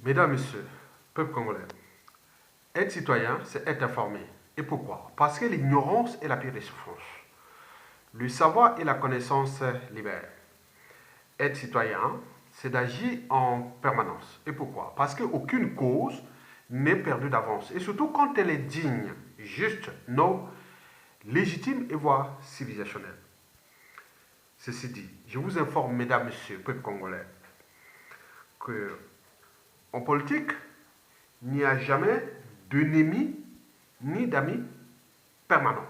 Mesdames, Messieurs, peuple congolais, être citoyen, c'est être informé. Et pourquoi? Parce que l'ignorance est la pire des souffrances. Le savoir et la connaissance libèrent. Être citoyen, c'est d'agir en permanence. Et pourquoi? Parce qu'aucune cause n'est perdue d'avance. Et surtout quand elle est digne, juste, non, légitime et voire civilisationnelle. Ceci dit, je vous informe, mesdames, messieurs, peuple congolais, que en politique, il n'y a jamais d'ennemis ni d'amis permanents.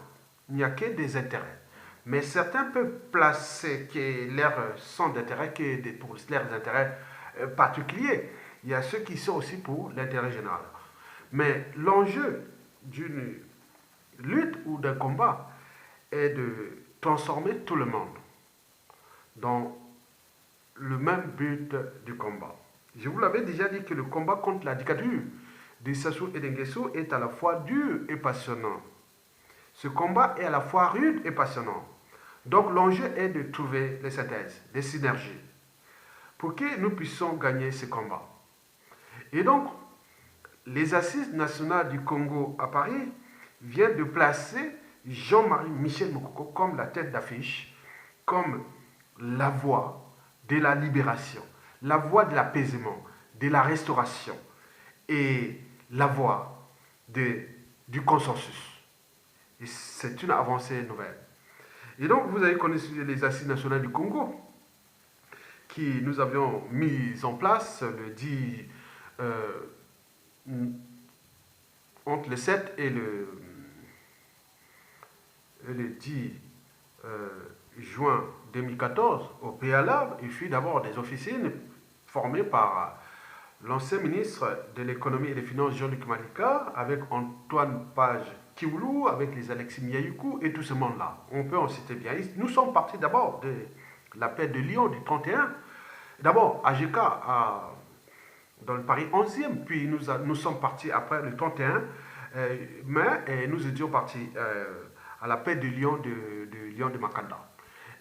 Il n'y a que des intérêts. Mais certains peuvent placer que leur centre d'intérêt que pour leurs intérêts particuliers. Il y a ceux qui sont aussi pour l'intérêt général. Mais l'enjeu d'une lutte ou d'un combat est de transformer tout le monde dans le même but du combat. Je vous l'avais déjà dit que le combat contre la dictature de Sassou et d'Nguesso est à la fois dur et passionnant. Ce combat est à la fois rude et passionnant. Donc l'enjeu est de trouver les synthèses, des synergies, pour que nous puissions gagner ce combat. Et donc, les Assises nationales du Congo à Paris viennent de placer Jean-Marie Michel Mokoko comme la tête d'affiche, comme la voix de la libération, la voix de l'apaisement, de la restauration et la voix du consensus. Et c'est une avancée nouvelle. Et donc, vous avez connu les Assises nationales du Congo, qui nous avions mis en place le 10, entre le 7 et le 10 juin 2014 au PALAB. Il fut d'abord des officines formées par l'ancien ministre de l'économie et des finances Jean-Luc Malika, avec Antoine Page Kiwoulou, avec les Alexis Miaoukou et tout ce monde-là. On peut en citer bien. Nous sommes partis d'abord de la paix de Lyon du 31. D'abord, AGK dans le Paris 11e, puis nous sommes partis après le 31 mai, et nous étions partis à la paix de Lyon de Makanda.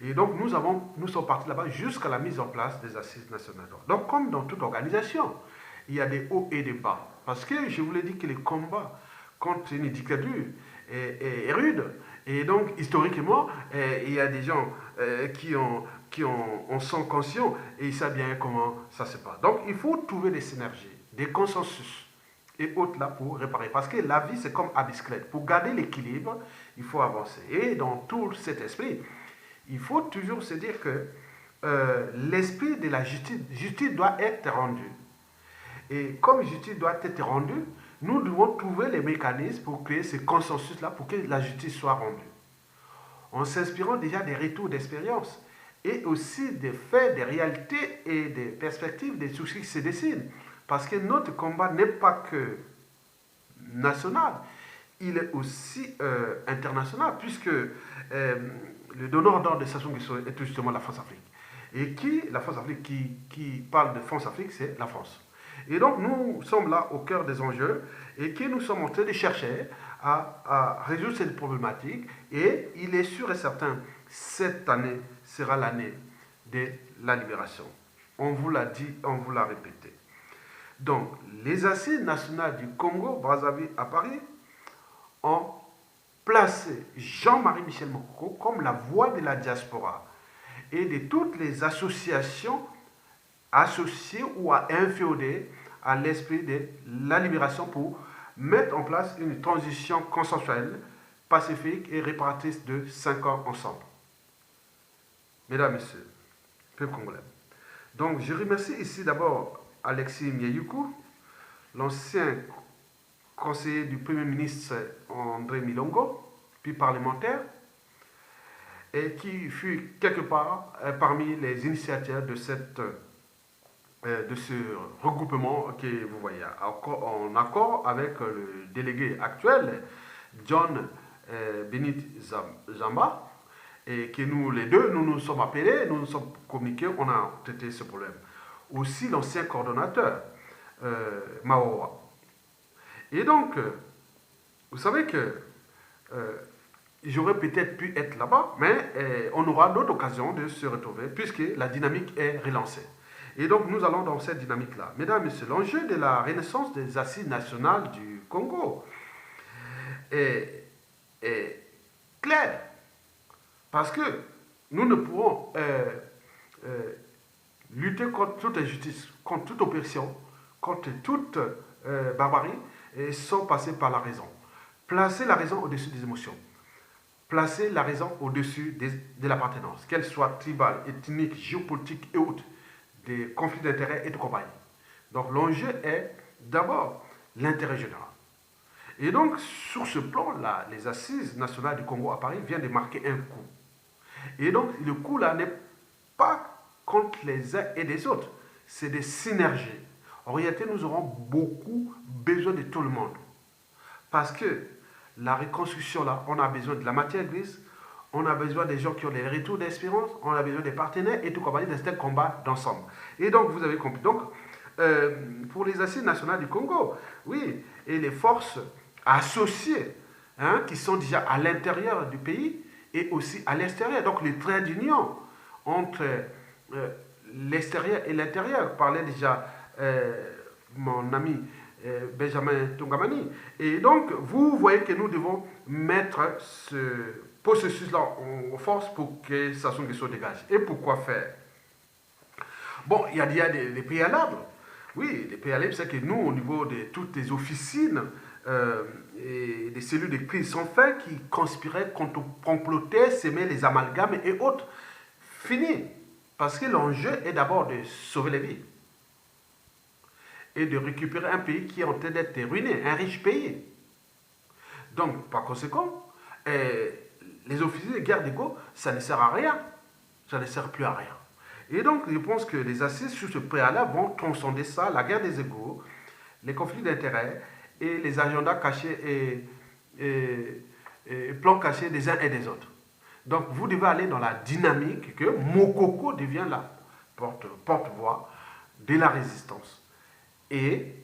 Et donc nous sommes partis là-bas jusqu'à la mise en place des assises nationales. Donc comme dans toute organisation, il y a des hauts et des bas. Parce que je vous l'ai dit que le combat contre une dictature est rude. Et donc historiquement, il y a des gens qui en sont conscients et ils savent bien comment ça se passe. Donc il faut trouver des synergies, des consensus et autres là pour réparer. Parce que la vie c'est comme un bicyclette. Pour garder l'équilibre, il faut avancer. Et dans tout cet esprit, il faut toujours se dire que l'esprit de la justice doit être rendu. Et comme justice doit être rendue, nous devons trouver les mécanismes pour créer ce consensus-là, pour que la justice soit rendue. En s'inspirant déjà des retours d'expérience et aussi des faits, des réalités et des perspectives, des soucis qui se dessinent. Parce que notre combat n'est pas que national, il est aussi international, puisque le donneur d'ordre de Sassou Nguesso est justement la France-Afrique. Et la France-Afrique, qui parle de France-Afrique, c'est la France. Et donc nous sommes là au cœur des enjeux et que nous sommes en train de chercher à résoudre cette problématique. Et il est sûr et certain, cette année sera l'année de la libération. On vous l'a dit, on vous l'a répété. Donc, les assises nationales du Congo-Brazzaville à Paris ont placé Jean-Marie Michel Mokoko comme la voix de la diaspora et de toutes les associations associées ou à inféoder à l'esprit de la libération pour mettre en place une transition consensuelle, pacifique et réparatrice de 5 ans ensemble. Mesdames, Messieurs, peuple congolais. Donc, je remercie ici d'abord Alexis Miaoukou, l'ancien conseiller du Premier ministre André Milongo, puis parlementaire, et qui fut quelque part parmi les initiateurs de ce regroupement que vous voyez, en accord avec le délégué actuel, John Benit Zamba, et que nous, les deux, nous nous sommes appelés, nous nous sommes communiqués, on a traité ce problème. Aussi l'ancien coordonnateur, Maowa. Et donc, vous savez que j'aurais peut-être pu être là-bas, mais on aura d'autres occasions de se retrouver, puisque la dynamique est relancée. Et donc nous allons dans cette dynamique-là. Mesdames et messieurs, l'enjeu de la renaissance des assises nationales du Congo est clair. Parce que nous ne pourrons lutter contre toute injustice, contre toute oppression, contre toute barbarie, sans passer par la raison. Placer la raison au-dessus des émotions. Placer la raison au-dessus de l'appartenance, qu'elle soit tribale, ethnique, géopolitique et autres, des conflits d'intérêts et de compagnie. Donc l'enjeu est d'abord l'intérêt général. Et donc sur ce plan-là, les assises nationales du Congo à Paris viennent de marquer un coup. Et donc le coup là n'est pas contre les uns et les autres, c'est des synergies. En réalité, nous aurons beaucoup besoin de tout le monde. Parce que la reconstruction là, on a besoin de la matière grise, on a besoin des gens qui ont des retours d'espérance, on a besoin des partenaires et tout compagnie dans ce combat d'ensemble. Et donc, vous avez compris. Donc, pour les assises nationales du Congo, oui, et les forces associées, qui sont déjà à l'intérieur du pays et aussi à l'extérieur. Donc, les traits d'union entre l'extérieur et l'intérieur, parlait déjà mon ami Benjamin Tungamani. Et donc, vous voyez que nous devons mettre ce processus-là en force pour que Sassou Nguesso dégage. Et pourquoi faire? Bon, il y a déjà des préalables. Oui, les préalables, c'est que nous, au niveau de toutes les officines et des cellules de crise sans fin qui conspiraient, complotaient, s'aimaient les amalgames et autres, fini. Parce que l'enjeu est d'abord de sauver les vies et de récupérer un pays qui est en train d'être ruiné, un riche pays. Donc, par conséquent, les officiers de guerre d'ego, ça ne sert à rien. Ça ne sert plus à rien. Et donc, je pense que les assises sur ce préalable vont transcender ça, la guerre des égos, les conflits d'intérêts et les agendas cachés et plans cachés des uns et des autres. Donc, vous devez aller dans la dynamique que Mokoko devient la porte-voix de la résistance et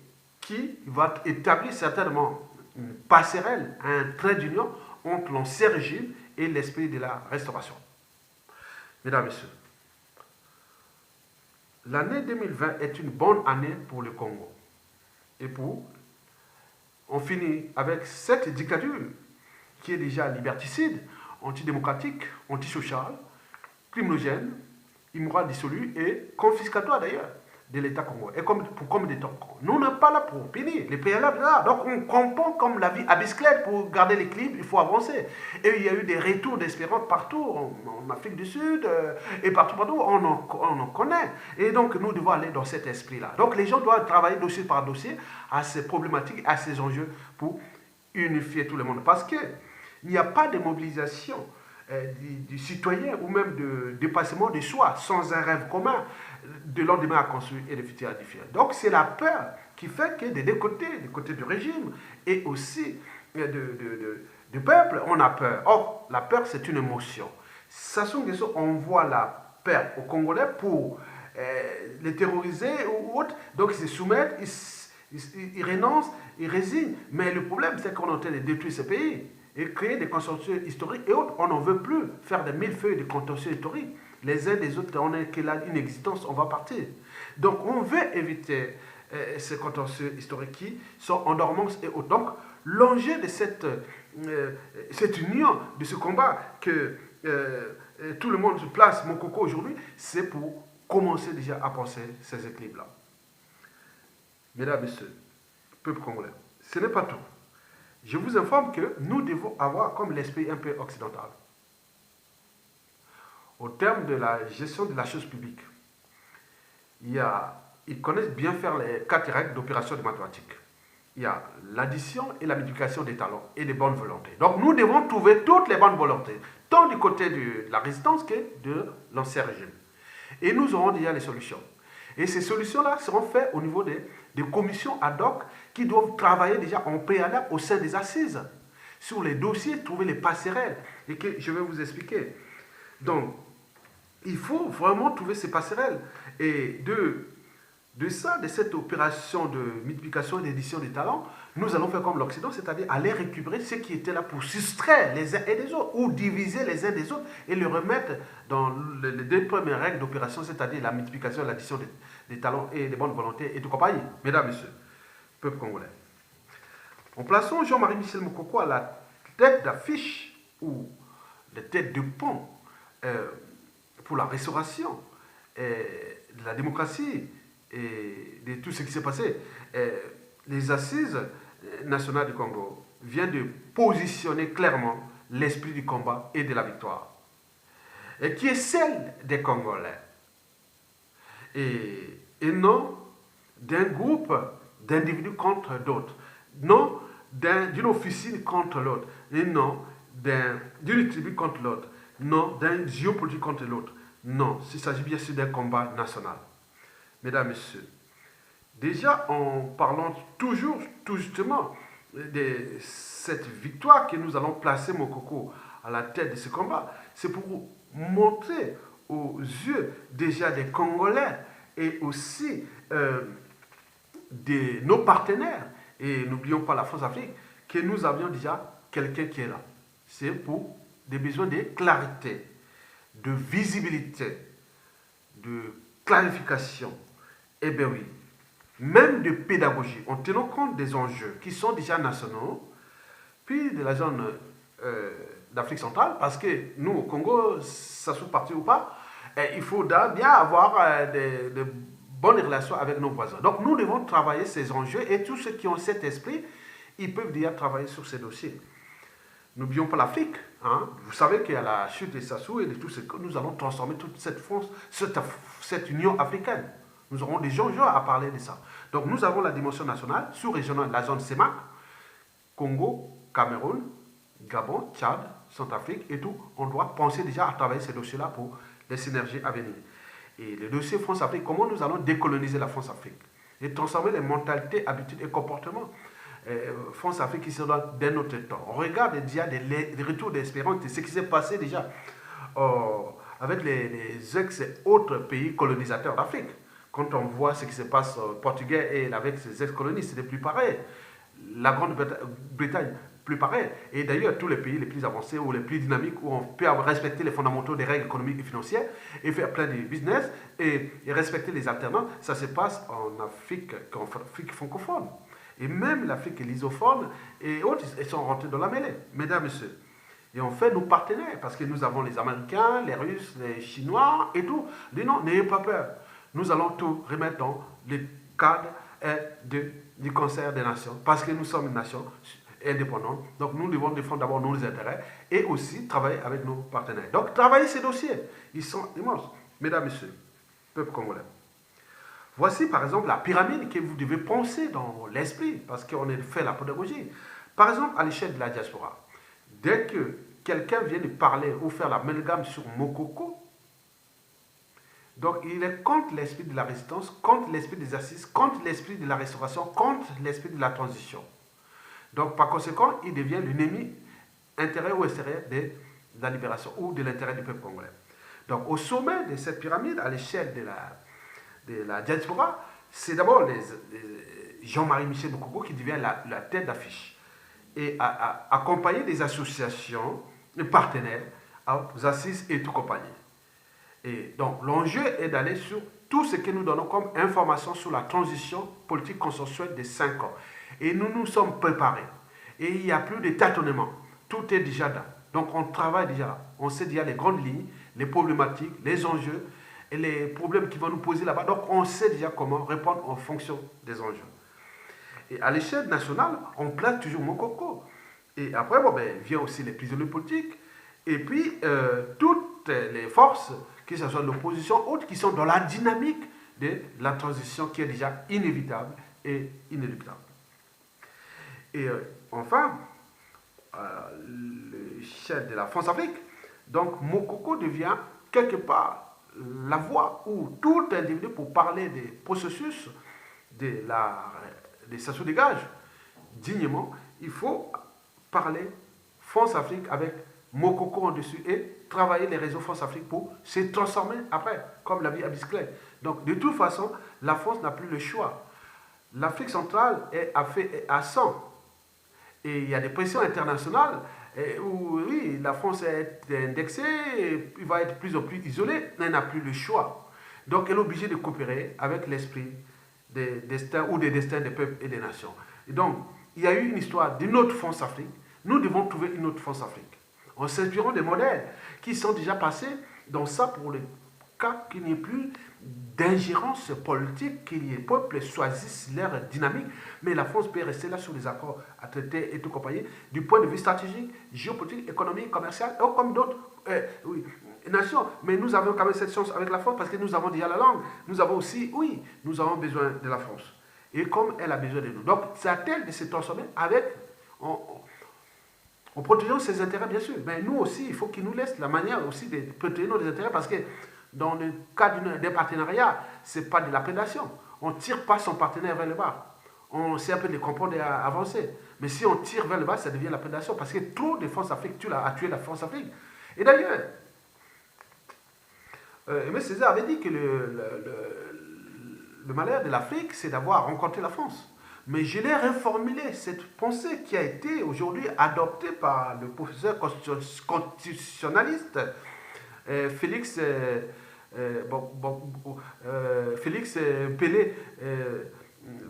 qui va établir certainement une passerelle, un trait d'union entre l'ancien régime et l'esprit de la restauration. Mesdames et messieurs, l'année 2020 est une bonne année pour le Congo. Et on finit avec cette dictature qui est déjà liberticide, antidémocratique, antisociale, criminogène, immoral dissolu et confiscatoire d'ailleurs de l'État congolais. Et pour combien de temps? Nous n'sommes pas là pour punir. Les préalables là. Donc on comprend comme la vie à bicyclette pour garder l'équilibre, il faut avancer. Et il y a eu des retours d'espérance partout, en Afrique du Sud, et partout, on en connaît. Et donc nous devons aller dans cet esprit-là. Donc les gens doivent travailler dossier par dossier à ces problématiques, à ces enjeux pour unifier tout le monde. Parce qu'il n'y a pas de mobilisation du citoyen ou même de dépassement de soi sans un rêve commun de lendemain à construire et de futur à édifier. Donc c'est la peur qui fait que des deux côtés, du côté du régime et aussi du peuple, on a peur. Or, la peur c'est une émotion. Sassou Nguesso envoie la peur aux Congolais pour les terroriser ou autres, donc ils se soumettent, ils renoncent, ils résignent. Mais le problème c'est qu'on est en train de détruire ce pays et créer des contentieux historiques et autres. On n'en veut plus faire des millefeuilles de contentieux historiques. Les uns des autres, on est que là, une existence, on va partir. Donc, on veut éviter ces contentieux historiques qui sont en dormance et autres. Donc, l'enjeu de cette union, de ce combat que tout le monde se place, mon coco aujourd'hui, c'est pour commencer déjà à penser ces équilibres-là. Mesdames et messieurs, peuple congolais, ce n'est pas tout. Je vous informe que nous devons avoir comme l'esprit un peu occidental. Au terme de la gestion de la chose publique, ils connaissent bien faire les 4 règles d'opération de mathématiques. Il y a l'addition et la multiplication des talents et des bonnes volontés. Donc nous devons trouver toutes les bonnes volontés, tant du côté de la résistance que de l'ancien régime. Et nous aurons déjà les solutions. Et ces solutions-là seront faites au niveau des commissions ad hoc qui doivent travailler déjà en préalable au sein des assises, sur les dossiers, trouver les passerelles, et que je vais vous expliquer. Donc, il faut vraiment trouver ces passerelles. Et de cette opération de multiplication et d'édition des talents, nous allons faire comme l'Occident, c'est-à-dire aller récupérer ceux qui étaient là pour soustraire les uns et les autres, ou diviser les uns des autres, et les remettre dans les 2 premières règles d'opération, c'est-à-dire la multiplication et l'addition des talents et des bonnes volontés et tout compagnie. Mesdames, Messieurs, peuple congolais. En plaçant Jean-Marie Michel Mokoko à la tête d'affiche ou la tête de pont pour la restauration de la démocratie et de tout ce qui s'est passé, les assises nationales du Congo viennent de positionner clairement l'esprit du combat et de la victoire, et qui est celle des Congolais, et non d'un groupe d'individus contre d'autres, non d'une officine contre l'autre, et non d'une tribu contre l'autre, non d'un géopolitique contre l'autre. Non, il s'agit bien sûr d'un combat national. Mesdames, Messieurs, déjà en parlant toujours, tout justement, de cette victoire que nous allons placer Mokoko à la tête de ce combat, c'est pour montrer aux yeux déjà des Congolais et aussi de nos partenaires, et n'oublions pas la France-Afrique, que nous avions déjà quelqu'un qui est là. C'est pour des besoins de clarté, de visibilité, de clarification, et bien oui, même de pédagogie, en tenant compte des enjeux qui sont déjà nationaux, puis de la zone d'Afrique centrale, parce que nous, au Congo, ça soit parti ou pas, il faudra bien avoir de bonnes relations avec nos voisins. Donc nous devons travailler ces enjeux, et tous ceux qui ont cet esprit, ils peuvent déjà travailler sur ces dossiers. N'oublions pas l'Afrique. Hein. Vous savez qu'il y a la chute des Sassou et de tout ce que nous allons transformer toute cette France, cette Union africaine. Nous aurons des enjeux à parler de ça. Donc nous avons la dimension nationale, sous-régionale, la zone CEMAC, Congo, Cameroun, Gabon, Tchad, Centrafrique et tout. On doit penser déjà à travailler ces dossiers-là pour les synergies à venir. Et le dossier France-Afrique, comment nous allons décoloniser la France-Afrique et transformer les mentalités, habitudes et comportements. France-Afrique qui se donne d'un autre temps. On regarde déjà des retours d'espérance de ce qui s'est passé déjà avec les ex-autres pays colonisateurs d'Afrique. Quand on voit ce qui se passe au Portugais et avec ses ex-colonies, c'est plus pareil. La Grande-Bretagne, plus pareil. Et d'ailleurs, tous les pays les plus avancés ou les plus dynamiques où on peut respecter les fondamentaux des règles économiques et financières et faire plein de business et respecter les alternances, ça se passe en Afrique francophone. Et même l'Afrique lusophone et autres, ils sont rentrés dans la mêlée, mesdames et messieurs. Et on fait nos partenaires, parce que nous avons les Américains, les Russes, les Chinois et tout. Dis non, n'ayez pas peur. Nous allons tout remettre dans le cadre du concert des nations, parce que nous sommes une nation indépendante. Donc nous devons défendre d'abord nos intérêts et aussi travailler avec nos partenaires. Donc travailler ces dossiers, ils sont immenses. Mesdames et messieurs, peuple congolais. Voici par exemple la pyramide que vous devez penser dans l'esprit, parce qu'on a fait la pédagogie. Par exemple, à l'échelle de la diaspora, dès que quelqu'un vient de parler ou faire l'amalgame sur Mokoko, donc il est contre l'esprit de la résistance, contre l'esprit des assises, contre l'esprit de la restauration, contre l'esprit de la transition. Donc par conséquent, il devient l'ennemi intérieur ou extérieur de la libération ou de l'intérêt du peuple congolais. Donc au sommet de cette pyramide, à l'échelle de la diaspora, c'est d'abord Jean-Marie Michel Mokoko qui devient la tête d'affiche et accompagné des associations, des partenaires, aux assises et tout compagnie. Et donc l'enjeu est d'aller sur tout ce que nous donnons comme information sur la transition politique consensuelle des 5 ans. Et nous nous sommes préparés. Et il n'y a plus de tâtonnement. Tout est déjà là. Donc on travaille déjà là. On sait déjà les grandes lignes, les problématiques, les enjeux, et les problèmes qui vont nous poser là-bas. Donc, on sait déjà comment répondre en fonction des enjeux. Et à l'échelle nationale, on place toujours Mokoko. Et après, vient aussi les prisonniers politiques. Et puis, toutes les forces, que ce soit l'opposition, autres qui sont dans la dynamique de la transition qui est déjà inévitable et inéluctable. Et enfin, l'échelle de la France-Afrique, donc Mokoko devient quelque part la voie où tout individu pour parler des processus de Sassou Dégage dignement, il faut parler France-Afrique avec Mokoko en dessus et travailler les réseaux France-Afrique pour se transformer après, comme l'a dit Abisclay. Donc de toute façon, la France n'a plus le choix. L'Afrique centrale est à 100. Et il y a des pressions internationales où oui, la France est indexée, il va être de plus en plus isolée, elle n'a plus le choix. Donc elle est obligée de coopérer avec l'esprit des destins ou des destins des peuples et des nations. Et donc, il y a eu une histoire d'une autre France-Afrique. Nous devons trouver une autre France-Afrique en s'inspirant des modèles qui sont déjà passés dans ça pour le cas qu'il n'y ait plus d'ingérence politique, que les peuples choisissent leur dynamique, mais la France peut rester là sur les accords à traiter et tout compagnie, du point de vue stratégique, géopolitique, économique, commercial, comme d'autres oui, nations. Mais nous avons quand même cette chance avec la France parce que nous avons déjà la langue. Nous avons aussi, oui, nous avons besoin de la France. Et comme elle a besoin de nous. Donc, c'est à elle de se transformer avec, en protégeant ses intérêts, bien sûr. Mais nous aussi, il faut qu'ils nous laissent la manière aussi de protéger nos intérêts parce que dans le cas d'un partenariat, ce n'est pas de la prédation. On ne tire pas son partenaire vers le bas. On sait un peu les comprendre et avancer. Mais si on tire vers le bas, ça devient la prédation parce que trop de France-Afrique a tué la France-Afrique. Et d'ailleurs, Aimé Césaire avait dit que le malheur de l'Afrique, c'est d'avoir rencontré la France. Mais je l'ai reformulé, cette pensée qui a été aujourd'hui adoptée par le professeur constitutionnaliste Félix, Félix Pelé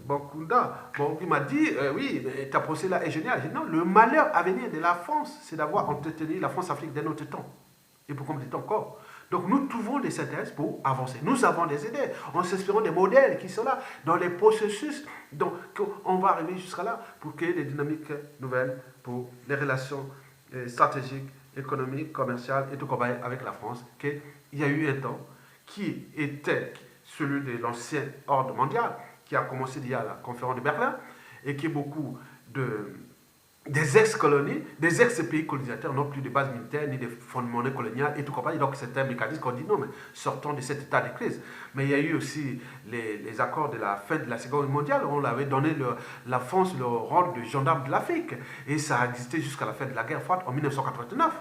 Bankunda. Bon, il m'a dit, oui, ta pensée là est géniale. J'ai dit, non, le malheur à venir de la France, c'est d'avoir entretenu la France-Afrique d'un autre temps. Et pour combien de temps encore? Donc nous trouvons des intérêts pour avancer. Nous avons des idées, en s'inspirant des modèles qui sont là, dans les processus. Donc on va arriver jusqu'à là pour créer des dynamiques nouvelles pour les relations stratégiques, économiques, commerciales et tout comme avec la France. Il y a eu un temps qui était celui de l'ancien ordre mondial, qui a commencé il y a la conférence de Berlin, et qui est beaucoup des ex-colonies, des ex-pays colonisateurs n'ont plus de base militaire ni de fonds de monnaie coloniale et tout compagnie. Donc c'est un mécanisme qu'on dit non, mais sortons de cet état de crise. Mais il y a eu aussi les accords de la fin de la Seconde Guerre mondiale. On avait donné la France le rôle de gendarme de l'Afrique. Et ça a existé jusqu'à la fin de la guerre froide en 1989.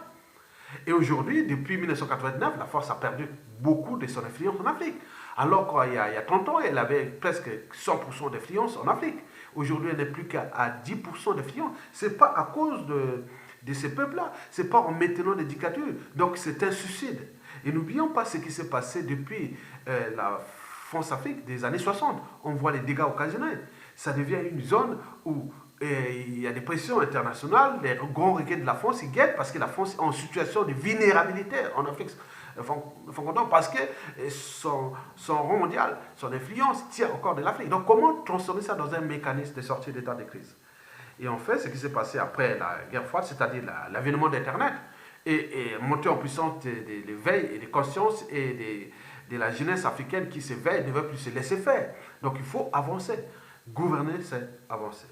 Et aujourd'hui, depuis 1989, la France a perdu beaucoup de son influence en Afrique. Alors qu'il y a 30 ans, elle avait presque 100% d'influence en Afrique. Aujourd'hui, elle n'est plus qu'à 10% d'influence. Ce n'est pas à cause de ces peuples-là. Ce n'est pas en maintenant des dictatures. Donc c'est un suicide. Et n'oublions pas ce qui s'est passé depuis la France-Afrique des années 60. On voit les dégâts occasionnels. Ça devient une zone où il y a des pressions internationales. Les grands ricains de la France, ils guettent parce que la France est en situation de vulnérabilité en Afrique. Parce que son rang mondial, son influence tient encore de l'Afrique. Donc comment transformer ça dans un mécanisme de sortie d'état de crise? Et en fait, ce qui s'est passé après la guerre froide, c'est-à-dire l'avènement d'Internet et montée en puissance de l'éveil et des consciences et de la jeunesse africaine qui s'éveille, ne veut plus se laisser faire. Donc il faut avancer. Gouverner, c'est avancer.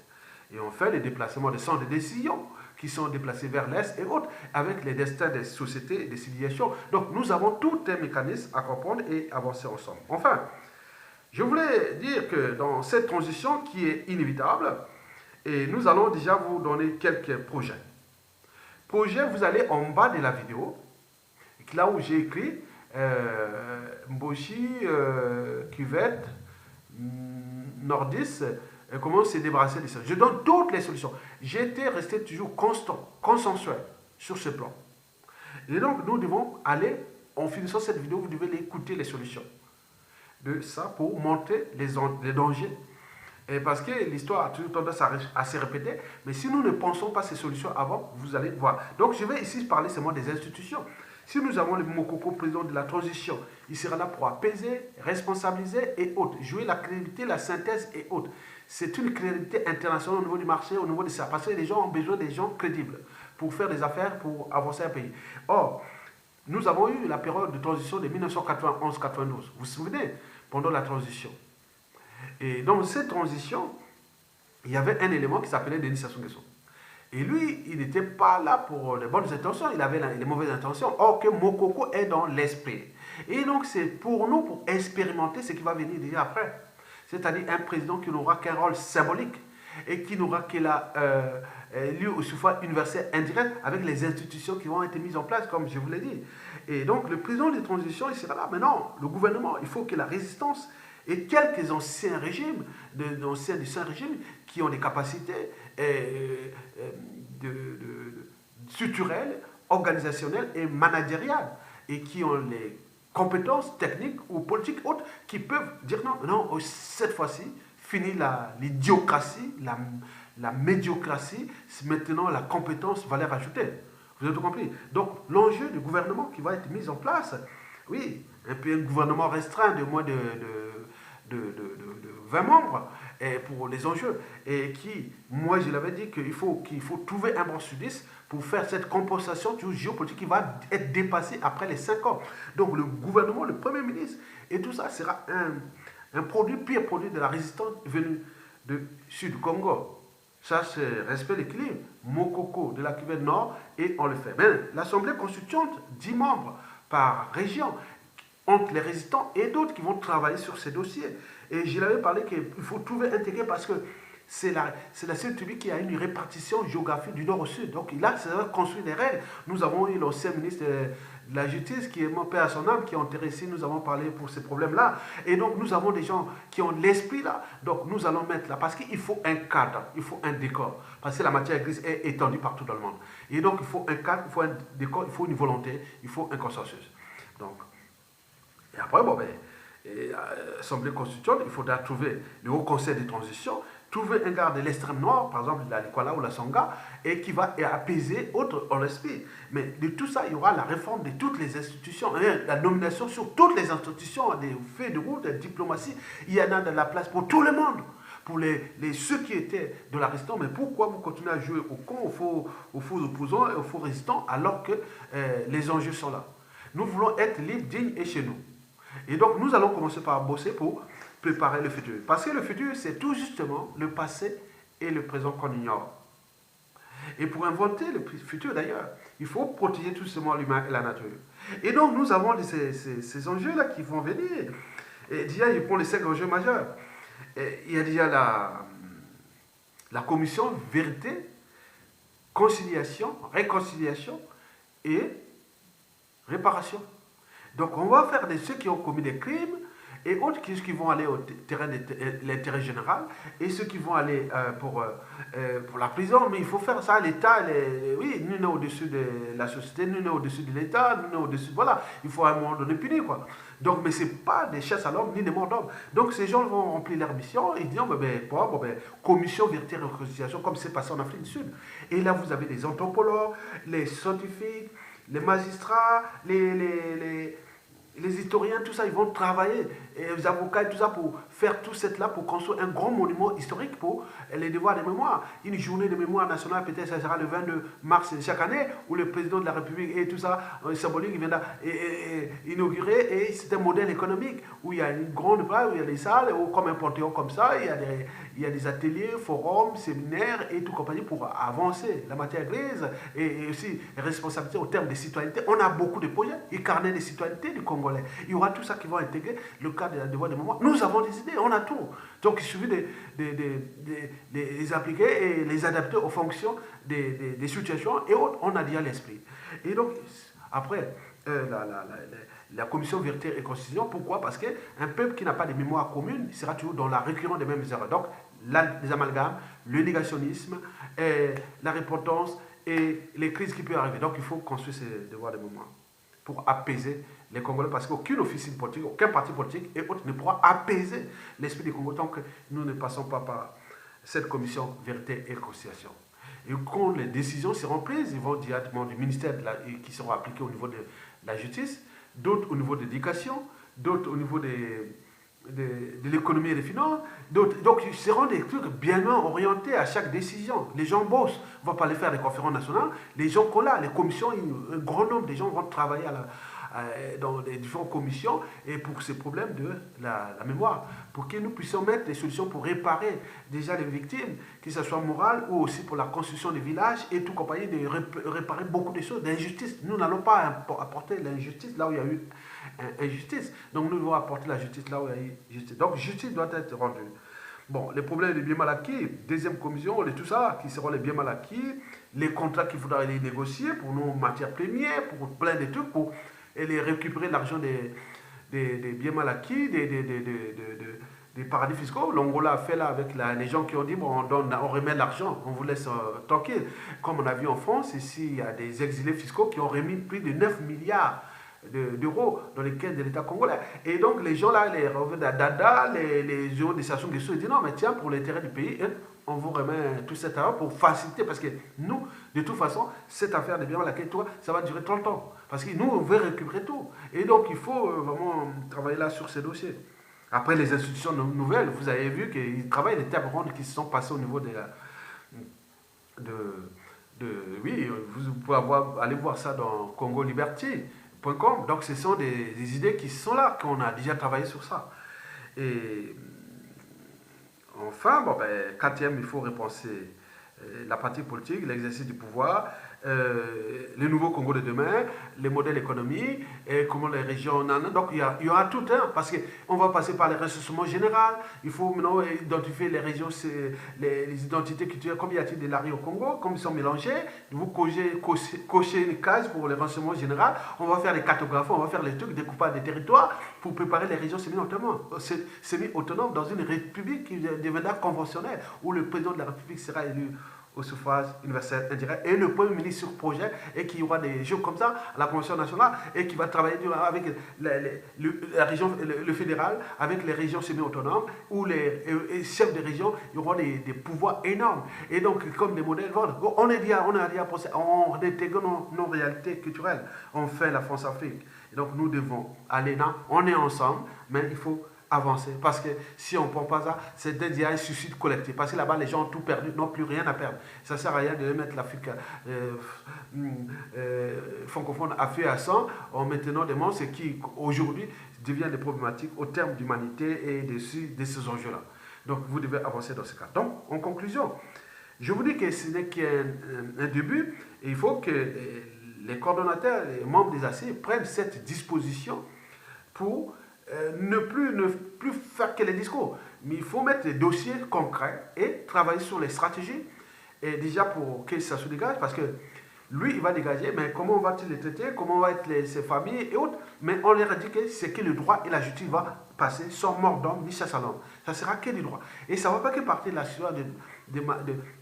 Et on fait les déplacements de centres de décision qui sont déplacés vers l'Est et autres, avec les destins des sociétés et des civilisations. Donc nous avons tout un mécanisme à comprendre et avancer ensemble. Enfin, je voulais dire que dans cette transition qui est inévitable, et nous allons déjà vous donner quelques projets. Projet, vous allez en bas de la vidéo, là où j'ai écrit Mboshi, Cuvette, Nordis, comment se débarrasser des solutions. Je donne toutes les solutions. J'étais resté toujours constant, consensuel sur ce plan. Et donc, nous devons aller, en finissant cette vidéo, vous devez écouter les solutions de ça pour monter les dangers. Et parce que l'histoire a toujours tendance à se répéter, mais si nous ne pensons pas ces solutions avant, vous allez voir. Donc, je vais ici parler seulement des institutions. Si nous avons le Mokoko, président de la transition, il sera là pour apaiser, responsabiliser et autres, jouer la crédibilité, la synthèse et autres. C'est une crédibilité internationale au niveau du marché, au niveau de ça, parce que les gens ont besoin des gens crédibles pour faire des affaires, pour avancer un pays. Or, nous avons eu la période de transition de 1991-92. Vous vous souvenez, pendant la transition. Et dans cette transition, il y avait un élément qui s'appelait Denis Sassou Nguesso. Et lui, il n'était pas là pour les bonnes intentions, il avait les mauvaises intentions. Or que Mokoko est dans l'esprit. Et donc, c'est pour nous, pour expérimenter ce qui va venir déjà après. C'est-à-dire un président qui n'aura qu'un rôle symbolique et qui n'aura que lieu au suffrage universel indirect avec les institutions qui vont être mises en place, comme je vous l'ai dit. Et donc, le président de transition, il sera là. Mais non, le gouvernement, il faut que la résistance et quelques anciens régimes, d'anciens régimes qui ont des capacités structurelles, organisationnelles et managériales et qui ont les compétences techniques ou politiques autres qui peuvent dire non, non, cette fois-ci, fini l'idiocratie, la médiocratie, maintenant la compétence valeur ajoutée. Vous avez tout compris. Donc l'enjeu du gouvernement qui va être mis en place, oui, un gouvernement restreint de moins de 20 membres et pour les enjeux. Et qui, moi je l'avais dit qu'il faut trouver un bon sudiste pour faire cette compensation géopolitique qui va être dépassée après les 5 ans. Donc le gouvernement, le Premier ministre, et tout ça sera un produit, pire produit de la résistance venue du Sud-Congo. Ça, c'est respect l'équilibre. Mokoko de la Kivu Nord, et on le fait. Mais l'Assemblée constituante, 10 membres par région, entre les résistants et d'autres qui vont travailler sur ces dossiers. Et je l'avais parlé qu'il faut trouver intégré parce que c'est la seule tribu qui a une répartition géographique du nord au sud. Donc là, ça va construire des règles. Nous avons eu l'ancien ministre de la Justice, qui est mon père à son âme, qui est enterré ici. Nous avons parlé pour ces problèmes-là. Et donc, nous avons des gens qui ont l'esprit là. Donc, nous allons mettre là. Parce qu'il faut un cadre, il faut un décor. Parce que la matière grise est étendue partout dans le monde. Et donc, il faut un cadre, il faut un décor, il faut une volonté, il faut un consensus. Donc, et après, bon, ben, l'Assemblée constituante, il faudra trouver le Haut Conseil de transition, trouver un gars de l'extrême nord, par exemple la Likwala ou la Songa, et qui va apaiser autres en l'esprit. Mais de tout ça, il y aura la réforme de toutes les institutions, la nomination sur toutes les institutions, des faits de route, des diplomaties. Il y en a de la place pour tout le monde. Pour ceux qui étaient de la résistance, mais pourquoi vous continuez à jouer au con, aux faux opposants et aux faux résistants, alors que les enjeux sont là? Nous voulons être libres, dignes et chez nous. Et donc, nous allons commencer par bosser pour préparer le futur. Parce que le futur, c'est tout justement le passé et le présent qu'on ignore. Et pour inventer le futur, d'ailleurs, il faut protéger tout simplement l'humain et la nature. Et donc, nous avons ces enjeux-là qui vont venir. Et déjà, je prends les 5 enjeux majeurs. Et il y a déjà la commission vérité, conciliation, réconciliation et réparation. Donc on va faire de ceux qui ont commis des crimes et autres qui vont aller au terrain de l'intérêt général et ceux qui vont aller pour la prison. Mais il faut faire ça, l'État, oui, nous n'est au-dessus de la société, nous n'est au-dessus de l'État, nous n'est au-dessus, voilà, il faut à un moment donné punir, quoi. Donc, mais ce n'est pas des chasses à l'homme ni des morts d'homme. Donc ces gens vont remplir leur mission et ils disent, commission vérité et réconciliation, comme c'est passé en Afrique du Sud. Et là, vous avez les anthropologues, les scientifiques, les magistrats, les historiens, tout ça, ils vont travailler, et les avocats, tout ça, pour faire tout cela, pour construire un grand monument historique pour les devoirs de mémoire. Une journée de mémoire nationale, peut-être ça sera le 22 mars de chaque année, où le président de la République et tout ça, symbolique, il viendra inaugurer, et c'est un modèle économique, où il y a une grande place, où il y a des salles, ou comme un panthéon comme ça, il y a des ateliers, forums, séminaires, et tout compagnie, pour avancer la matière grise, et aussi responsabilité au terme des citoyennetés. On a beaucoup de projets, et carnet de citoyenneté du Congolais. Il y aura tout ça qui va intégrer le cadre de la devoir de mémoire. Nous avons des idées, on a tout. Donc il suffit de les appliquer et les adapter aux fonctions des situations et autres. On a déjà l'esprit. Et donc, après, la commission vérité et réconciliation, pourquoi? Parce qu'un peuple qui n'a pas de mémoire commune sera toujours dans la récurrence des mêmes erreurs. Donc, les amalgames, le négationnisme, la repentance et les crises qui peuvent arriver. Donc, il faut construire ces devoirs de mémoire pour apaiser les Congolais, parce qu'aucune officine politique, aucun parti politique et autres ne pourra apaiser l'esprit des Congolais tant que nous ne passons pas par cette commission vérité et réconciliation. Et quand les décisions seront prises, ils vont directement du ministère qui seront appliquées au niveau de la justice, d'autres au niveau de l'éducation, d'autres au niveau de l'économie et des finances, d'autres. Donc, ce seront des trucs bien orientés à chaque décision. Les gens bossent, on ne va pas aller faire des conférences nationales. Les gens qu'on a, les commissions, un grand nombre de gens vont travailler dans les différentes commissions et pour ces problèmes de la mémoire, pour que nous puissions mettre des solutions pour réparer déjà les victimes, que ce soit morales ou aussi pour la construction des villages et tout compagnie, de réparer beaucoup de choses, d'injustice. Nous n'allons pas apporter l'injustice là où il y a eu injustice. Donc nous devons apporter la justice là où il y a eu justice. Donc justice doit être rendue. Bon, les problèmes des biens mal acquis, deuxième commission, tout ça, qui seront les biens mal acquis, les contrats qu'il faudra les négocier pour nos matières premières, pour plein de trucs, pour les récupérer l'argent des biens mal acquis, des paradis fiscaux. L'Angola a fait là avec les gens qui ont dit, bon, on remet l'argent, on vous laisse tranquille. Comme on a vu en France, ici, il y a des exilés fiscaux qui ont remis plus de 9 milliards d'euros dans les caisses de l'État congolais. Et donc les gens là, les revenus d'Adada, les gens des Sassou Nguesso, ils disent non, mais tiens, pour l'intérêt du pays, hein, on vous remet tout cet argent pour faciliter, parce que nous, de toute façon, cette affaire de bien à laquelle toi, ça va durer 30 ans. Parce que nous, on veut récupérer tout. Et donc, il faut vraiment travailler là sur ces dossiers. Après, les institutions nouvelles, vous avez vu qu'ils travaillent les tables rondes qui se sont passées au niveau de la, oui, vous pouvez aller voir ça dans congoliberty.com. Donc, ce sont des idées qui sont là, qu'on a déjà travaillé sur ça. Et enfin, bon, ben, quatrième, il faut repenser la pratique politique, l'exercice du pouvoir, le nouveau Congo de demain, les modèles économiques, et comment les régions... Donc il y aura tout, hein, parce qu'on va passer par les ressourcements général, il faut maintenant identifier les régions, les identités culturelles, comme y a-t-il des laris au Congo, comme ils sont mélangés, vous cochez une case pour les renseignements général, on va faire les cartographies, on va faire les trucs, découpage des territoires, pour préparer les régions semi-autonomes dans une république qui deviendra conventionnelle, où le président de la république sera élu au suffrage universel indirect, et le Premier ministre sur projet, et qu'il y aura des jeux comme ça à la Convention nationale, et qui va travailler avec la région, le fédéral, avec les régions semi-autonomes, où les chefs de région, il y aura des pouvoirs énormes. Et donc, comme des modèles, on intègre nos réalités culturelles, on fait la France-Afrique. Et donc, nous devons aller là, on est ensemble, mais il faut avancer. Parce que si on ne prend pas ça, c'est déjà un suicide collectif. Parce que là-bas, les gens ont tout perdu, n'ont plus rien à perdre. Ça ne sert à rien de mettre l'Afrique francophone à feu à sang en maintenant des monstres qui, aujourd'hui, deviennent des problématiques au terme d'humanité et de ces enjeux-là. Donc, vous devez avancer dans ce cas. Donc, en conclusion, je vous dis que ce n'est qu'un début. Et il faut que les coordonnateurs, les membres des AC prennent cette disposition pour ne plus faire que les discours. Mais il faut mettre des dossiers concrets et travailler sur les stratégies. Et déjà pour que ça se dégage, parce que lui, il va dégager, mais comment va-t-il les traiter, comment vont être ses familles et autres. Mais on leur a dit que c'est que le droit et la justice vont passer sans mort d'homme ni chasse à l'homme. Ça sera que du droit. Et ça ne va pas que partir de la situation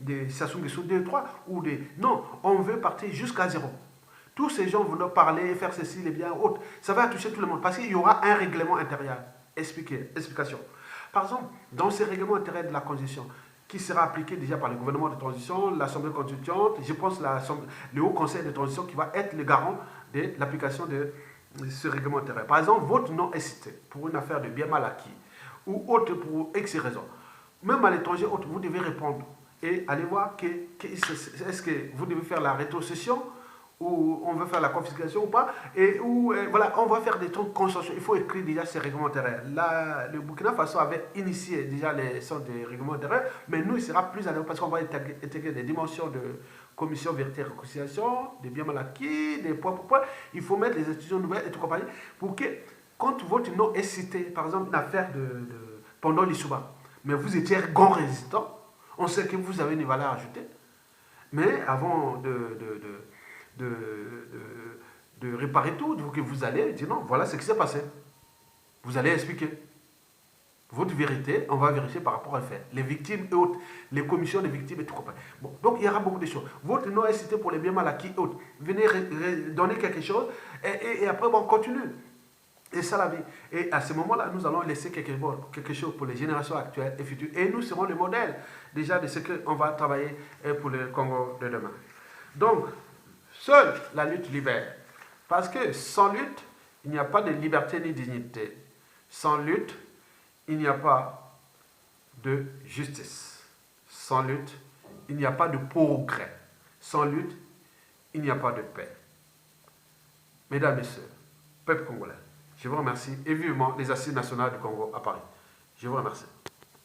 de Sassou Nguesso 2 3 ou des... Non, on veut partir jusqu'à zéro. Tous ces gens vont parler, faire ceci, les biens, autres. Ça va toucher tout le monde parce qu'il y aura un règlement intérieur. Explication. Par exemple, dans ces règlements intérieurs de la Constitution, qui sera appliqué déjà par le gouvernement de transition, l'Assemblée constituante, je pense le Haut Conseil de transition qui va être le garant de l'application de ce règlement intérieur. Par exemple, votre nom est cité pour une affaire de bien mal acquis ou autre pour X raisons. Même à l'étranger, vous devez répondre et aller voir est-ce que vous devez faire la rétrocession ou on veut faire la confiscation ou pas, et où voilà, on va faire des trucs consensuels. Il faut écrire déjà ces règlements intérieurs. Là, le Burkina Faso avait initié déjà les sortes de règlements intérieurs, mais nous, il sera plus à l'aise parce qu'on va intégrer des dimensions de commission vérité et réconciliation, des biens mal acquis, des points pour points. Il faut mettre les institutions nouvelles et tout compagnie pour que, quand votre nom est cité, par exemple, une affaire pendant l'Issouba, mais vous étiez grand résistant, on sait que vous avez une valeur ajoutée, mais avant de réparer tout, que vous allez dire non, voilà ce qui s'est passé. Vous allez expliquer votre vérité, on va vérifier par rapport à fait. Les victimes et autres, les commissions des victimes et tout. Bon, donc il y aura beaucoup de choses. Votre nom est cité pour les biens mal acquis et autres. Venez donner quelque chose et après on continue. Et ça la vie. Et à ce moment-là, nous allons laisser quelque chose pour les générations actuelles et futures. Et nous serons le modèle déjà de ce qu'on va travailler pour le Congo de demain. Donc, seule la lutte libère. Parce que sans lutte, il n'y a pas de liberté ni dignité. Sans lutte, il n'y a pas de justice. Sans lutte, il n'y a pas de progrès. Sans lutte, il n'y a pas de paix. Mesdames, Messieurs, peuple congolais, je vous remercie et vivement les Assises nationales du Congo à Paris. Je vous remercie.